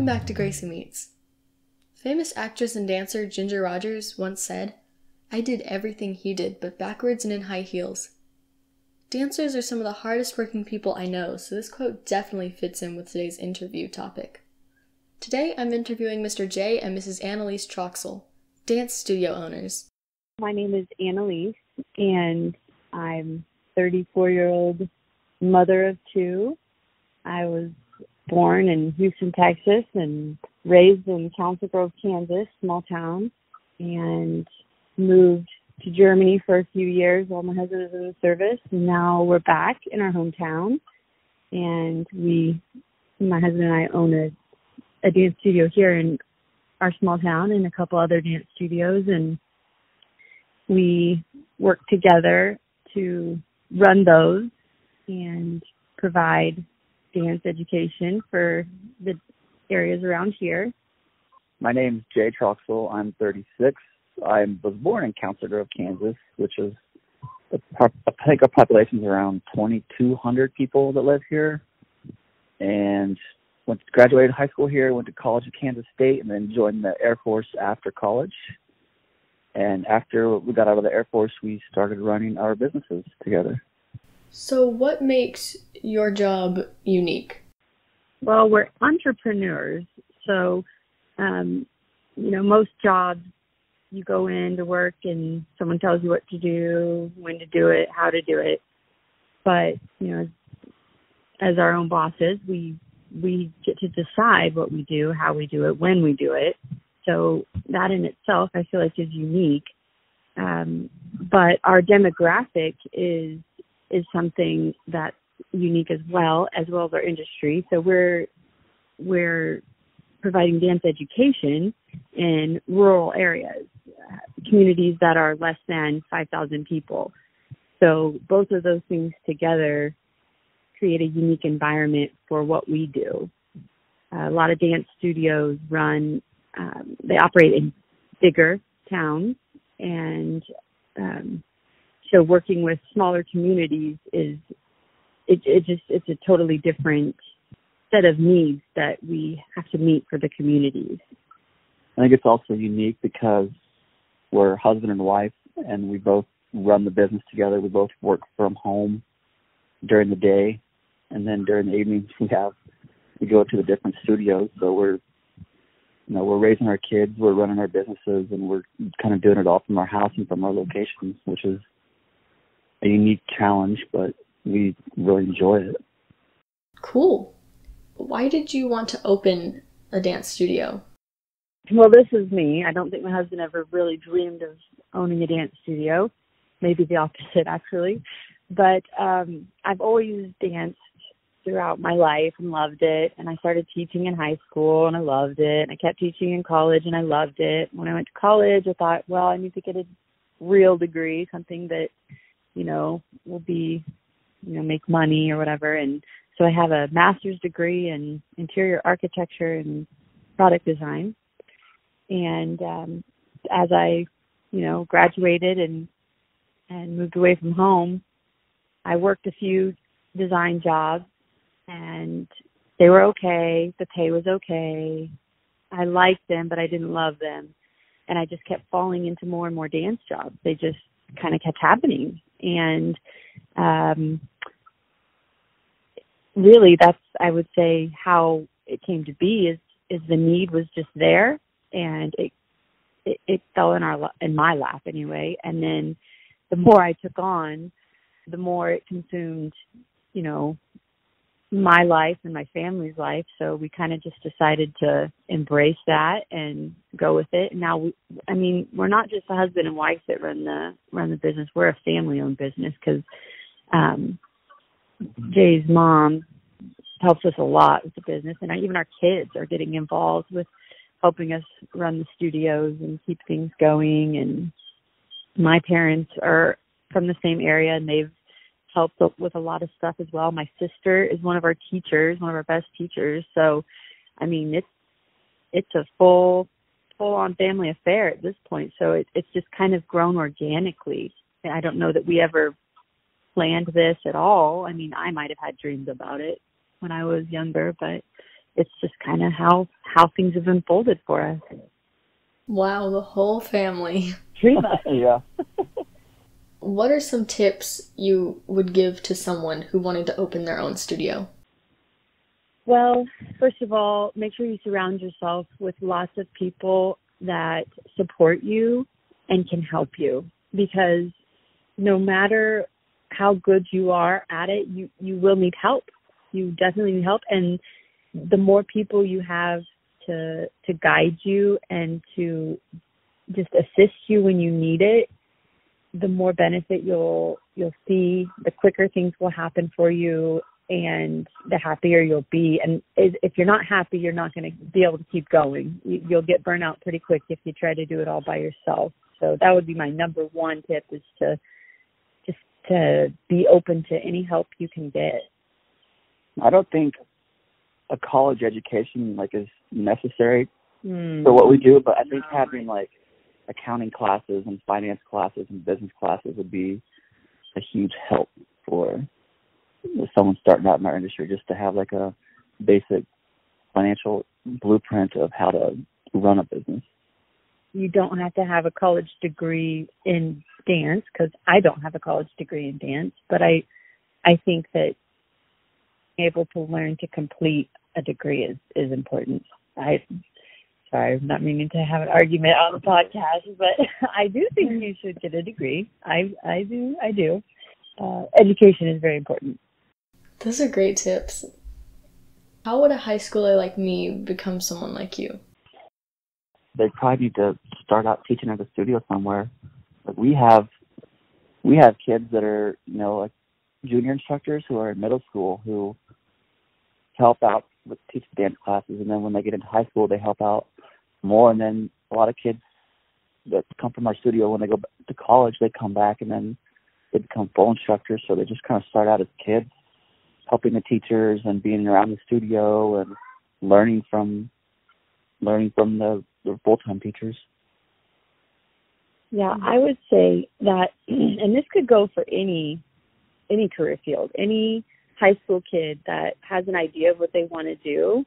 back to Gracie Meets. Famous actress and dancer Ginger Rogers once said, "I did everything he did, but backwards and in high heels." Dancers are some of the hardest working people I know, so this quote definitely fits in with today's interview topic. Today I'm interviewing Mr. J and Mrs. Anneliese Troxell, dance studio owners. My name is Anneliese, and I'm a 34-year-old mother of two. I was born in Houston, Texas, and raised in Council Grove, Kansas, small town, and moved to Germany for a few years while my husband was in the service. And now we're back in our hometown, and my husband and I own a dance studio here in our small town and a couple other dance studios, and we work together to run those and provide dance education for the areas around here. My name's Jay Troxell. I'm 36. I was born in Council Grove, Kansas, which is, I think our population is around 2,200 people that live here. And graduated high school here, went to college at Kansas State, and then joined the Air Force after college. And after we got out of the Air Force, we started running our businesses together. So what makes your job unique? Well, we're entrepreneurs. So, most jobs, you go in to work and someone tells you what to do, when to do it, how to do it. But, as our own bosses, we get to decide what we do, how we do it, when we do it. So that in itself, I feel like, is unique. But our demographic is something that's unique as well as our industry. So we're providing dance education in rural areas, communities that are less than 5,000 people. So both of those things together create a unique environment for what we do. A lot of dance studios they operate in bigger towns, and so working with smaller communities it's a totally different set of needs that we have to meet for the communities. I think it's also unique because we're husband and wife, and we both run the business together. We both work from home during the day, and then during the evenings we go to the different studios. So we're raising our kids, we're running our businesses, and we're kind of doing it all from our house and from our locations, which is a unique challenge, but we really enjoy it. Cool. Why did you want to open a dance studio? Well, this is me. I don't think my husband ever really dreamed of owning a dance studio. Maybe the opposite, actually. But I've always danced throughout my life and loved it. And I started teaching in high school and I loved it. And I kept teaching in college and I loved it. When I went to college, I thought, well, I need to get a real degree, something that, will be, make money or whatever. And so I have a master's degree in interior architecture and product design. And as I, graduated and moved away from home, I worked a few design jobs, and they were okay. The pay was okay. I liked them, but I didn't love them. And I just kept falling into more and more dance jobs. They just kind of kept happening. And really, that's, I would say, how it came to be is the need was just there, and it fell in my lap anyway. And then the more I took on, the more it consumed, my life and my family's life. So we kind of just decided to embrace that and go with it. And now we're not just a husband and wife that run the business. We're a family-owned business because Jay's mom helps us a lot with the business, and even our kids are getting involved with helping us run the studios and keep things going. And my parents are from the same area, and they've helped with a lot of stuff as well. My sister is one of our teachers, one of our best teachers. So, it's a full-on family affair at this point. So it's just kind of grown organically. And I don't know that we ever planned this at all. I might have had dreams about it when I was younger, but it's just kind of how how things have unfolded for us. Wow, the whole family. Pretty much. Yeah. What are some tips you would give to someone who wanted to open their own studio? Well, first of all, make sure you surround yourself with lots of people that support you and can help you, because no matter how good you are at it, you will need help. You definitely need help. And the more people you have to guide you and to just assist you when you need it, the more benefit you'll see, the quicker things will happen for you, and the happier you'll be. And if you're not happy, you're not going to be able to keep going. You'll get burnt out pretty quick if you try to do it all by yourself. So that would be my number one tip, is to be open to any help you can get. I don't think a college education is necessary for what we do, but I think having accounting classes and finance classes and business classes would be a huge help for someone starting out in our industry, just to have a basic financial blueprint of how to run a business. You don't have to have a college degree in dance, because I don't have a college degree in dance, but I think that being able to learn to complete a degree is important. Sorry, I'm not meaning to have an argument on the podcast, but I do think you should get a degree. I do. Education is very important. Those are great tips. How would a high schooler like me become someone like you? They probably need to start out teaching at a studio somewhere. We have kids that are junior instructors who are in middle school who help out with teaching dance classes, and then when they get into high school, they help out more. And then a lot of kids that come from our studio, when they go to college, they come back and then they become full instructors. So they just kind of start out as kids, helping the teachers and being around the studio and learning from the full-time teachers. Yeah, I would say that, and this could go for any career field, any high school kid that has an idea of what they want to do,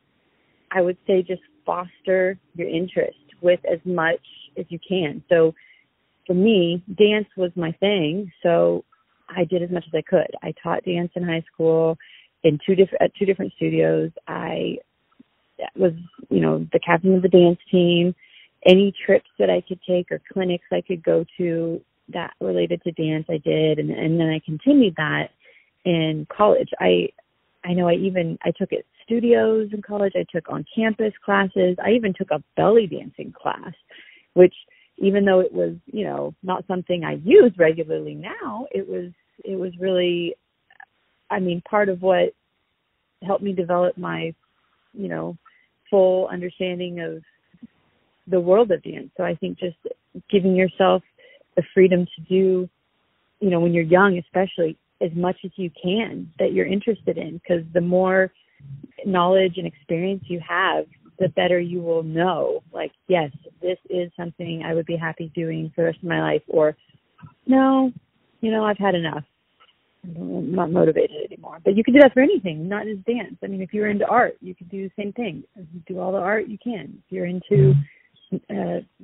I would say just foster your interest with as much as you can. So for me, dance was my thing, so I did as much as I could. I taught dance in high school at two different studios. I was, the captain of the dance team. Any trips that I could take or clinics I could go to that related to dance, I did, and then I continued that in college. I know I took at studios in college. I took on campus classes. I even took a belly dancing class, which, even though it was, not something I use regularly now, it was really, part of what helped me develop my, full understanding of the world of dance. So I think just giving yourself the freedom to do, when you're young, especially, as much as you can that you're interested in, because the more knowledge and experience you have, the better you will know, yes, this is something I would be happy doing for the rest of my life, or no, I've had enough. I'm not motivated anymore. But you can do that for anything, not just dance. If you're into art, you could do the same thing. You do all the art you can. If you're into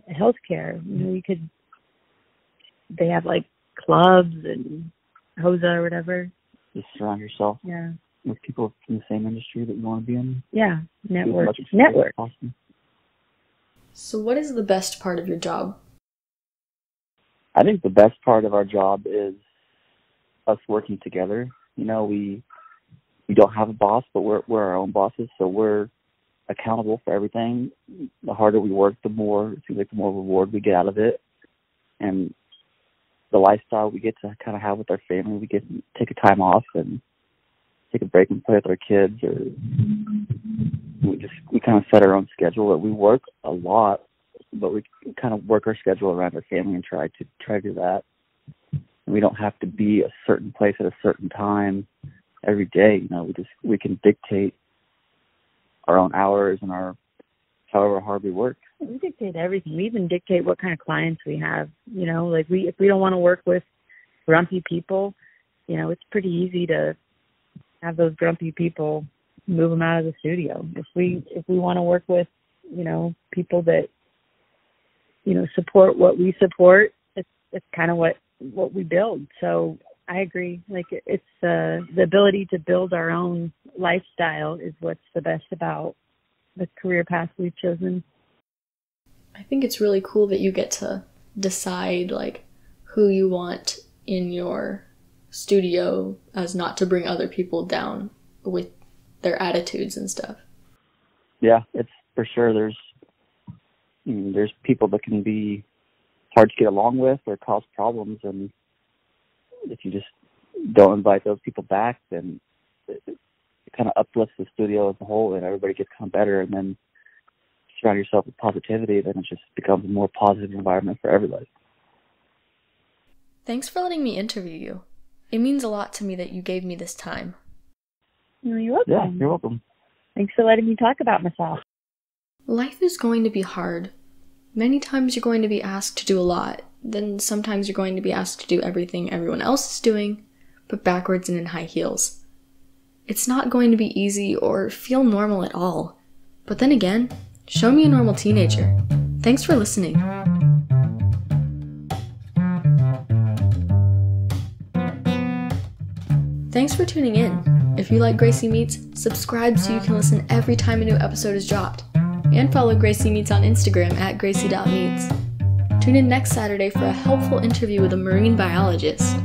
healthcare, they have clubs and HOSA or whatever. Just surround yourself with people from the same industry that you want to be in. Yeah, network. Awesome. So what is the best part of your job? I think the best part of our job is us working together. We don't have a boss, but we're our own bosses, so we're accountable for everything. The harder we work, the more reward we get out of it, and the lifestyle we get to kind of have with our family. We get to take a time off and take a break and play with our kids, or we kind of set our own schedule. We work a lot, but we kind of work our schedule around our family and try to do that. And we don't have to be a certain place at a certain time every day. We can dictate our own hours and however hard we work. We dictate everything. We even dictate what kind of clients we have. If we don't want to work with grumpy people, it's pretty easy to have those grumpy people, move them out of the studio. If we want to work with people that, support what we support. It's kind of what we build. So I agree. Like, it's the ability to build our own lifestyle is what's the best about the career path we've chosen. I think it's really cool that you get to decide, like, who you want in your studio as not to bring other people down with their attitudes and stuff. Yeah, it's for sure. There's people that can be hard to get along with or cause problems, and if you just don't invite those people back, then it kind of uplifts the studio as a whole, and everybody gets kind of better. And then surround yourself with positivity, then it just becomes a more positive environment for everybody. Thanks for letting me interview you. It means a lot to me that you gave me this time. You're welcome. Yeah, you're welcome. Thanks for letting me talk about myself. Life is going to be hard. Many times you're going to be asked to do a lot. Then sometimes you're going to be asked to do everything everyone else is doing, but backwards and in high heels. It's not going to be easy or feel normal at all. But then again, show me a normal teenager. Thanks for listening. Thanks for tuning in. If you like Gracie Meets, subscribe so you can listen every time a new episode is dropped. And follow Gracie Meets on Instagram at gracie.meets. Tune in next Saturday for a helpful interview with a marine biologist.